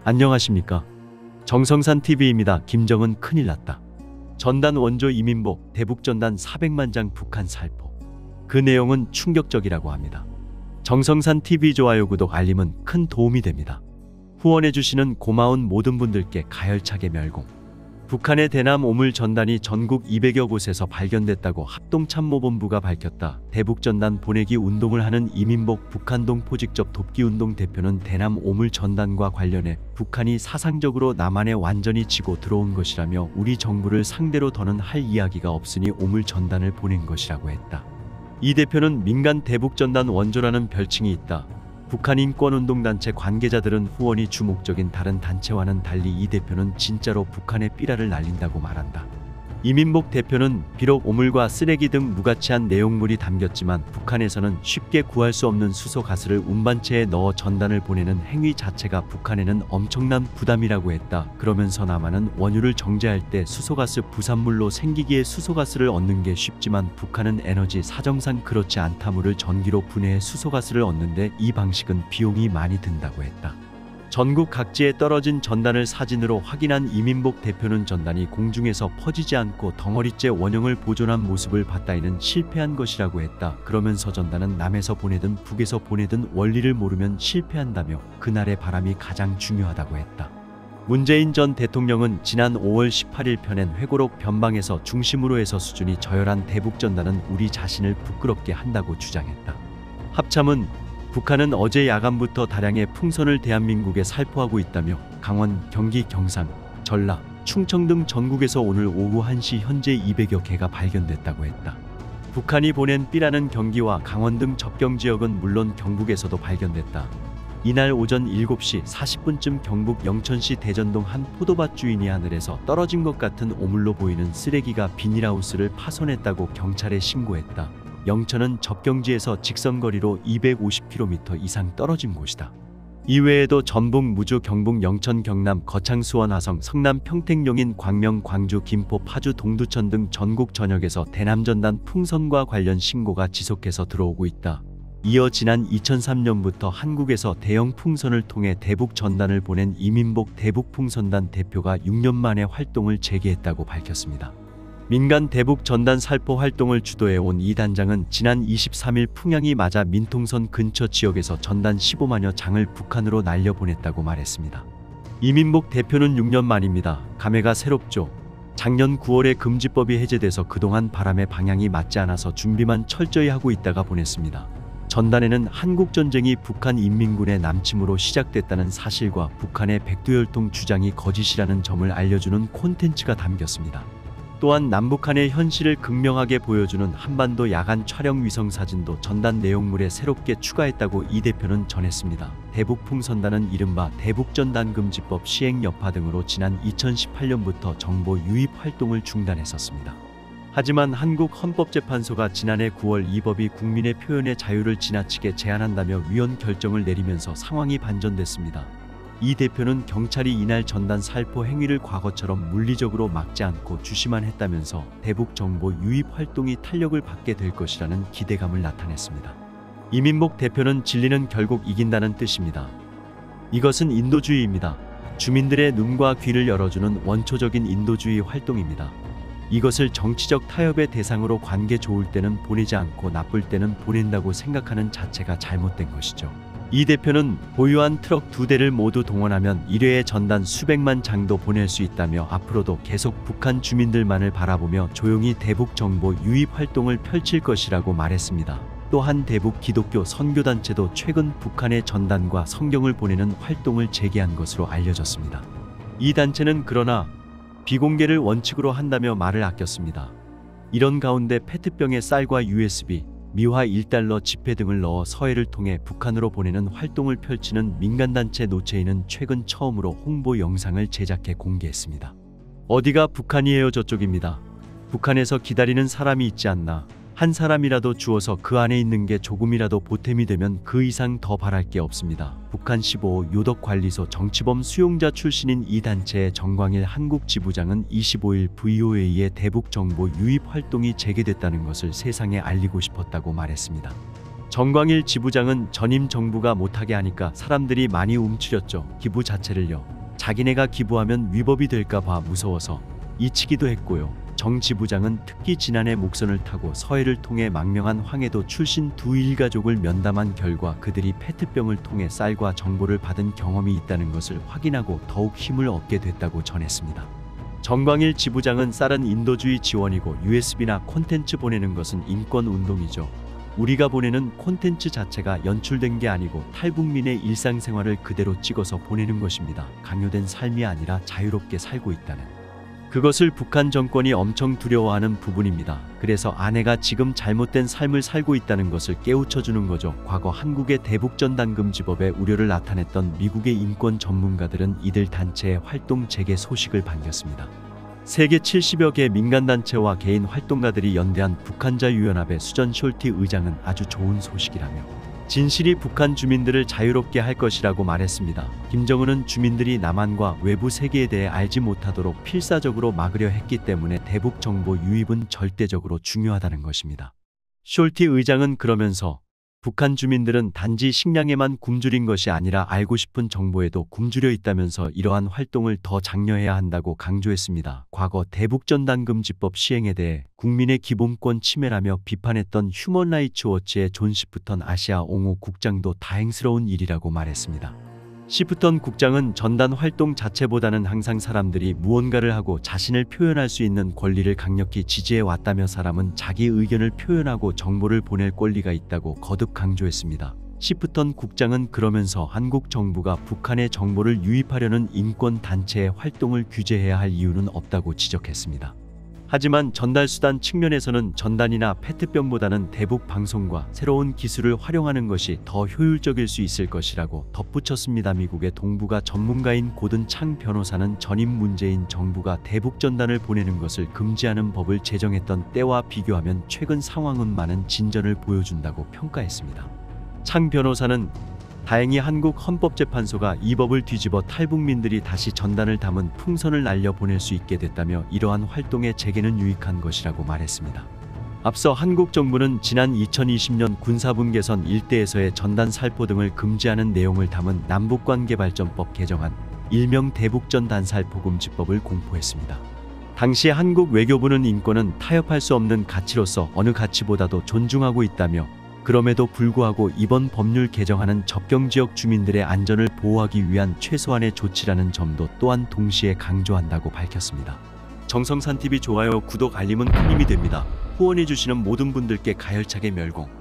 안녕하십니까. 정성산TV입니다. 김정은 큰일 났다. 전단 원조 이민복 대북전단 400만 장 북한 살포. 그 내용은 충격적이라고 합니다. 정성산TV 좋아요 구독 알림은 큰 도움이 됩니다. 후원해주시는 고마운 모든 분들께 가열차게 멸공. 북한의 대남 오물 전단이 전국 200여 곳에서 발견됐다고 합동참모본부가 밝혔다. 대북전단 보내기 운동을 하는 이민복 북한동 포직접 돕기운동 대표는 대남 오물 전단과 관련해 북한이 사상적으로 남한에 완전히 지고 들어온 것이라며 우리 정부를 상대로 더는 할 이야기가 없으니 오물 전단을 보낸 것이라고 했다. 이 대표는 민간 대북전단 원조라는 별칭이 있다. 북한 인권운동단체 관계자들은 후원이 주 목적인 다른 단체와는 달리 이 대표는 진짜로 북한의 삐라를 날린다고 말한다. 이민복 대표는 비록 오물과 쓰레기 등 무가치한 내용물이 담겼지만 북한에서는 쉽게 구할 수 없는 수소 가스를 운반체에 넣어 전단을 보내는 행위 자체가 북한에는 엄청난 부담이라고 했다. 그러면서 남한은 원유를 정제할 때 수소가스 부산물로 생기기에 수소가스를 얻는 게 쉽지만 북한은 에너지 사정상 그렇지 않다물을 전기로 분해해 수소가스를 얻는데 이 방식은 비용이 많이 든다고 했다. 전국 각지에 떨어진 전단을 사진으로 확인한 이민복 대표는 전단이 공중에서 퍼지지 않고 덩어리째 원형을 보존한 모습을 봤다. 이는 실패한 것이라고 했다. 그러면서 전단은 남에서 보내든 북에서 보내든 원리를 모르면 실패한다며 그날의 바람이 가장 중요하다고 했다. 문재인 전 대통령은 지난 5월 18일 펴낸 회고록 변방에서 중심으로 해서 수준이 저열한 대북전단은 우리 자신을 부끄럽게 한다고 주장했다. 합참은 북한은 어제 야간부터 다량의 풍선을 대한민국에 살포하고 있다며 강원, 경기, 경상, 전라, 충청 등 전국에서 오늘 오후 1시 현재 200여 개가 발견됐다고 했다. 북한이 보낸 삐라는 경기와 강원 등 접경지역은 물론 경북에서도 발견됐다. 이날 오전 7시 40분쯤 경북 영천시 대전동 한 포도밭 주인이 하늘에서 떨어진 것 같은 오물로 보이는 쓰레기가 비닐하우스를 파손했다고 경찰에 신고했다. 영천은 접경지에서 직선거리로 250km 이상 떨어진 곳이다. 이외에도 전북, 무주, 경북, 영천, 경남, 거창, 수원, 화성, 성남, 평택, 용인, 광명, 광주, 김포, 파주, 동두천 등 전국 전역에서 대남전단 풍선과 관련 신고가 지속해서 들어오고 있다. 이어 지난 2003년부터 한국에서 대형 풍선을 통해 대북 전단을 보낸 이민복 대북풍선단 대표가 6년 만에 활동을 재개했다고 밝혔습니다. 민간 대북 전단 살포 활동을 주도해온 이 단장은 지난 23일 풍향이 맞아 민통선 근처 지역에서 전단 15만여 장을 북한으로 날려보냈다고 말했습니다. 이민복 대표는 6년 만입니다. 감회가 새롭죠. 작년 9월에 금지법이 해제돼서 그동안 바람의 방향이 맞지 않아서 준비만 철저히 하고 있다가 보냈습니다. 전단에는 한국전쟁이 북한 인민군의 남침으로 시작됐다는 사실과 북한의 백두혈통 주장이 거짓이라는 점을 알려주는 콘텐츠가 담겼습니다. 또한 남북한의 현실을 극명하게 보여주는 한반도 야간 촬영 위성 사진도 전단 내용물에 새롭게 추가했다고 이 대표는 전했습니다. 대북풍선단은 이른바 대북전단금지법 시행 여파 등으로 지난 2018년부터 정보 유입 활동을 중단했었습니다. 하지만 한국헌법재판소가 지난해 9월 이 법이 국민의 표현의 자유를 지나치게 제한한다며 위헌 결정을 내리면서 상황이 반전됐습니다. 이 대표는 경찰이 이날 전단 살포 행위를 과거처럼 물리적으로 막지 않고 주시만 했다면서 대북 정보 유입 활동이 탄력을 받게 될 것이라는 기대감을 나타냈습니다. 이민복 대표는 진리는 결국 이긴다는 뜻입니다. 이것은 인도주의입니다. 주민들의 눈과 귀를 열어주는 원초적인 인도주의 활동입니다. 이것을 정치적 타협의 대상으로 관계 좋을 때는 보내지 않고 나쁠 때는 보낸다고 생각하는 자체가 잘못된 것이죠. 이 대표는 보유한 트럭 2대를 모두 동원하면 1회에 전단 수백만 장도 보낼 수 있다며 앞으로도 계속 북한 주민들만을 바라보며 조용히 대북 정보 유입 활동을 펼칠 것이라고 말했습니다. 또한 대북 기독교 선교단체도 최근 북한에 전단과 성경을 보내는 활동을 재개한 것으로 알려졌습니다. 이 단체는 그러나 비공개를 원칙으로 한다며 말을 아꼈습니다. 이런 가운데 페트병에 쌀과 USB, 미화 1달러 지폐 등을 넣어 서해를 통해 북한으로 보내는 활동을 펼치는 민간단체 노체인은 최근 처음으로 홍보 영상을 제작해 공개했습니다. 어디가 북한이에요? 저쪽입니다. 북한에서 기다리는 사람이 있지 않나. 한 사람이라도 주어서 그 안에 있는 게 조금이라도 보탬이 되면 그 이상 더 바랄 게 없습니다. 북한 15호 요덕관리소 정치범 수용자 출신인 이 단체의 정광일 한국지부장은 25일 VOA의 대북 정보 유입 활동이 재개됐다는 것을 세상에 알리고 싶었다고 말했습니다. 정광일 지부장은 전임 정부가 못하게 하니까 사람들이 많이 움츠렸죠. 기부 자체를요. 자기네가 기부하면 위법이 될까 봐 무서워서 잊히기도 했고요. 정 지부장은 특히 지난해 목선을 타고 서해를 통해 망명한 황해도 출신 두 일가족을 면담한 결과 그들이 페트병을 통해 쌀과 정보를 받은 경험이 있다는 것을 확인하고 더욱 힘을 얻게 됐다고 전했습니다. 정광일 지부장은 쌀은 인도주의 지원이고 USB나 콘텐츠 보내는 것은 인권운동이죠. 우리가 보내는 콘텐츠 자체가 연출된 게 아니고 탈북민의 일상생활을 그대로 찍어서 보내는 것입니다. 강요된 삶이 아니라 자유롭게 살고 있다는. 그것을 북한 정권이 엄청 두려워하는 부분입니다. 그래서 아내가 지금 잘못된 삶을 살고 있다는 것을 깨우쳐주는 거죠. 과거 한국의 대북전단금지법에 우려를 나타냈던 미국의 인권 전문가들은 이들 단체의 활동 재개 소식을 반겼습니다. 세계 70여 개 민간단체와 개인 활동가들이 연대한 북한자유연합의 수전 숄티 의장은 아주 좋은 소식이라며 진실이 북한 주민들을 자유롭게 할 것이라고 말했습니다. 김정은은 주민들이 남한과 외부 세계에 대해 알지 못하도록 필사적으로 막으려 했기 때문에 대북 정보 유입은 절대적으로 중요하다는 것입니다. 숄티 의장은 그러면서 북한 주민들은 단지 식량에만 굶주린 것이 아니라 알고 싶은 정보에도 굶주려 있다면서 이러한 활동을 더 장려해야 한다고 강조했습니다. 과거 대북전단금지법 시행에 대해 국민의 기본권 침해라며 비판했던 휴먼라이츠 워치의 존 시프턴 아시아 옹호 국장도 다행스러운 일이라고 말했습니다. 시프턴 국장은 전단 활동 자체보다는 항상 사람들이 무언가를 하고 자신을 표현할 수 있는 권리를 강력히 지지해 왔다며 사람은 자기 의견을 표현하고 정보를 보낼 권리가 있다고 거듭 강조했습니다. 시프턴 국장은 그러면서 한국 정부가 북한의 정보를 유입하려는 인권 단체의 활동을 규제해야 할 이유는 없다고 지적했습니다. 하지만 전달수단 측면에서는 전단이나 페트병보다는 대북 방송과 새로운 기술을 활용하는 것이 더 효율적일 수 있을 것이라고 덧붙였습니다. 미국의 동북아 전문가인 고든 창 변호사는 전임 문재인 정부가 대북 전단을 보내는 것을 금지하는 법을 제정했던 때와 비교하면 최근 상황은 많은 진전을 보여준다고 평가했습니다. 창 변호사는 다행히 한국 헌법재판소가 이 법을 뒤집어 탈북민들이 다시 전단을 담은 풍선을 날려 보낼 수 있게 됐다며 이러한 활동의 재개는 유익한 것이라고 말했습니다. 앞서 한국 정부는 지난 2020년 군사분 개선 일대에서의 전단 살포 등을 금지하는 내용을 담은 남북관계발전법 개정안 일명 대북전단 살포금지법을 공포했습니다. 당시 한국 외교부는 인권은 타협할 수 없는 가치로서 어느 가치보다도 존중하고 있다며 그럼에도 불구하고 이번 법률 개정안은 접경지역 주민들의 안전을 보호하기 위한 최소한의 조치라는 점도 또한 동시에 강조한다고 밝혔습니다. 정성산TV 좋아요, 구독, 알림은 큰 힘이 됩니다. 후원해주시는 모든 분들께 가열차게 멸공.